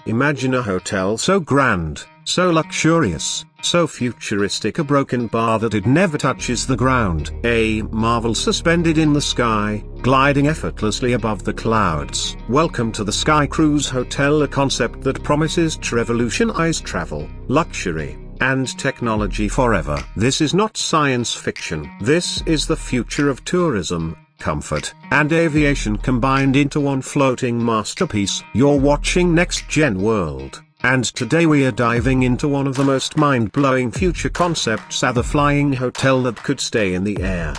Imagine a hotel so grand, so luxurious, so futuristic, a broken bar that it never touches the ground, a marvel suspended in the sky, gliding effortlessly above the clouds. Welcome to the Sky Cruise Hotel, a concept that promises to revolutionize travel, luxury, and technology forever. This is not science fiction. This is the future of tourism, comfort, and aviation combined into one floating masterpiece. You're watching NextGen World, and today we are diving into one of the most mind-blowing future concepts, the flying hotel that could stay in the air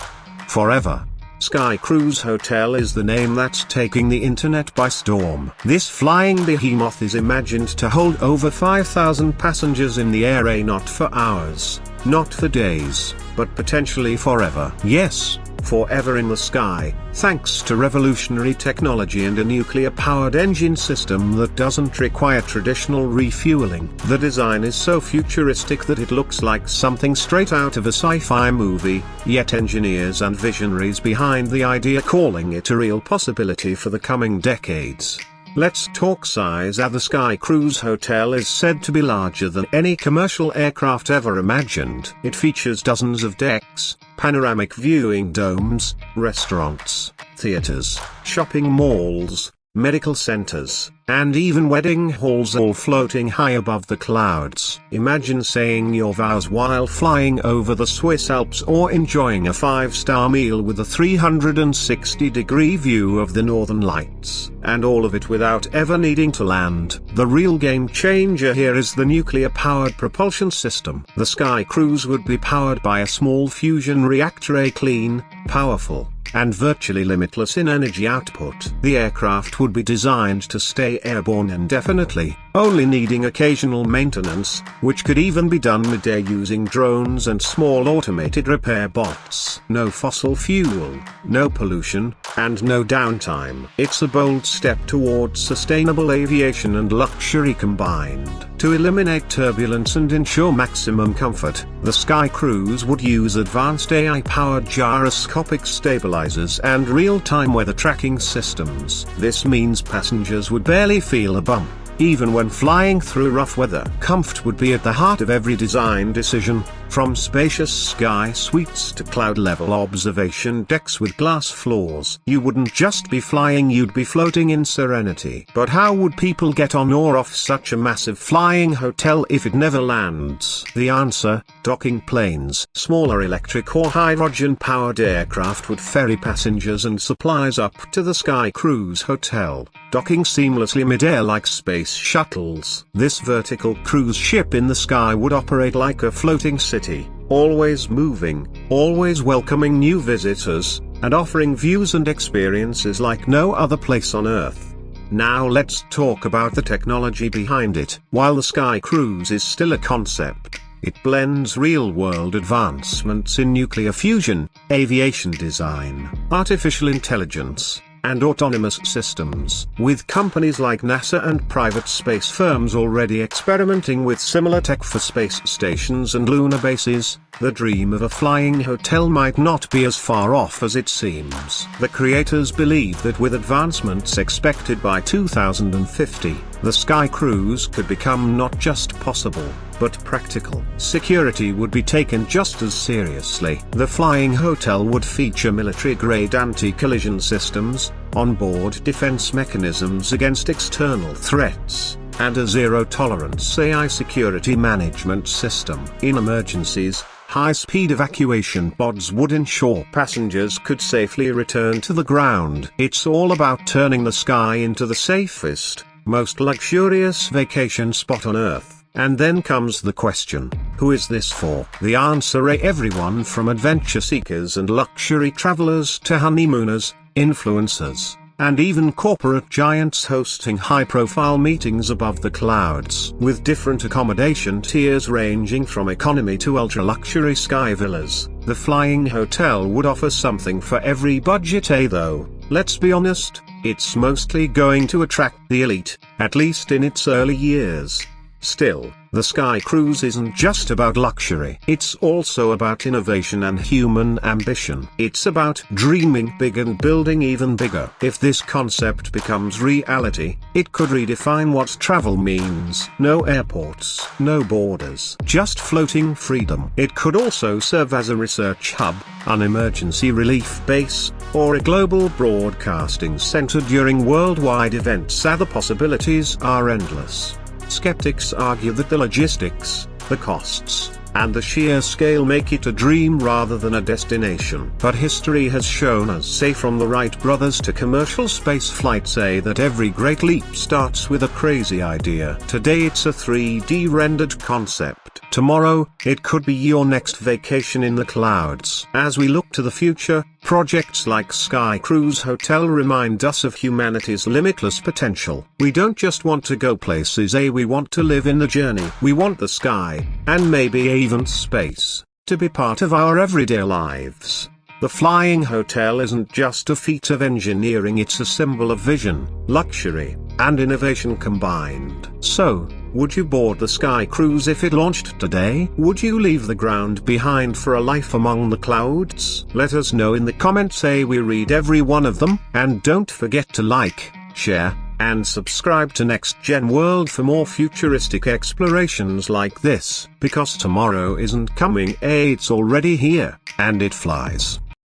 forever. Sky Cruise Hotel is the name that's taking the internet by storm. This flying behemoth is imagined to hold over 5,000 passengers in the air, not for hours, not for days, but potentially forever. Yes, forever in the sky, thanks to revolutionary technology and a nuclear-powered engine system that doesn't require traditional refueling. The design is so futuristic that it looks like something straight out of a sci-fi movie, yet engineers and visionaries behind the idea calling it a real possibility for the coming decades. Let's talk size. The Sky Cruise Hotel is said to be larger than any commercial aircraft ever imagined. It features dozens of decks, panoramic viewing domes, restaurants, theaters, shopping malls, medical centers, and even wedding halls, all floating high above the clouds. Imagine saying your vows while flying over the Swiss Alps, or enjoying a 5-star meal with a 360-degree view of the Northern Lights, and all of it without ever needing to land. The real game changer here is the nuclear-powered propulsion system. The Sky Cruise would be powered by a small fusion reactor, a clean, powerful, and virtually limitless in energy output. The aircraft would be designed to stay airborne indefinitely, only needing occasional maintenance, which could even be done mid-air using drones and small automated repair bots. No fossil fuel, no pollution, and no downtime. It's a bold step towards sustainable aviation and luxury combined. To eliminate turbulence and ensure maximum comfort, the Sky Cruise would use advanced AI-powered gyroscopic stabilizers and real-time weather tracking systems. This means passengers would barely feel a bump, even when flying through rough weather. Comfort would be at the heart of every design decision, from spacious sky suites to cloud-level observation decks with glass floors. You wouldn't just be flying, you'd be floating in serenity. But how would people get on or off such a massive flying hotel if it never lands? The answer: docking planes. Smaller electric or hydrogen-powered aircraft would ferry passengers and supplies up to the Sky Cruise Hotel, docking seamlessly mid-air like space shuttles. This vertical cruise ship in the sky would operate like a floating city, always moving, always welcoming new visitors, and offering views and experiences like no other place on Earth. Now let's talk about the technology behind it. While the Sky Cruise is still a concept, it blends real-world advancements in nuclear fusion, aviation design, artificial intelligence, and autonomous systems, with companies like NASA and private space firms already experimenting with similar tech for space stations and lunar bases. The dream of a flying hotel might not be as far off as it seems. The creators believe that with advancements expected by 2050, the Sky Cruise could become not just possible, but practical. Security would be taken just as seriously. The flying hotel would feature military-grade anti-collision systems, onboard defense mechanisms against external threats, and a zero-tolerance AI security management system. In emergencies, high-speed evacuation pods would ensure passengers could safely return to the ground. It's all about turning the sky into the safest, most luxurious vacation spot on Earth. And then comes the question, who is this for? The answer: everyone from adventure seekers and luxury travelers to honeymooners, influencers, and even corporate giants hosting high-profile meetings above the clouds. With different accommodation tiers ranging from economy to ultra-luxury sky villas, the flying hotel would offer something for every budget. Though, let's be honest, it's mostly going to attract the elite, at least in its early years. Still, the Sky Cruise isn't just about luxury. It's also about innovation and human ambition. It's about dreaming big and building even bigger. If this concept becomes reality, it could redefine what travel means. No airports, no borders, just floating freedom. It could also serve as a research hub, an emergency relief base, or a global broadcasting center during worldwide events. The possibilities are endless. Skeptics argue that the logistics, the costs, and the sheer scale make it a dream rather than a destination. But history has shown us, say from the Wright brothers to commercial space flight, say that every great leap starts with a crazy idea. Today it's a 3D rendered concept. Tomorrow, it could be your next vacation in the clouds. As we look to the future, projects like Sky Cruise Hotel remind us of humanity's limitless potential. We don't just want to go places, we want to live in the journey. We want the sky, and maybe even space, to be part of our everyday lives. The flying hotel isn't just a feat of engineering, it's a symbol of vision, luxury, and innovation combined. So, would you board the Sky Cruise if it launched today? Would you leave the ground behind for a life among the clouds? Let us know in the comments, we read every one of them. And don't forget to like, share, and subscribe to NextGen World for more futuristic explorations like this, because tomorrow isn't coming, it's already here, and it flies.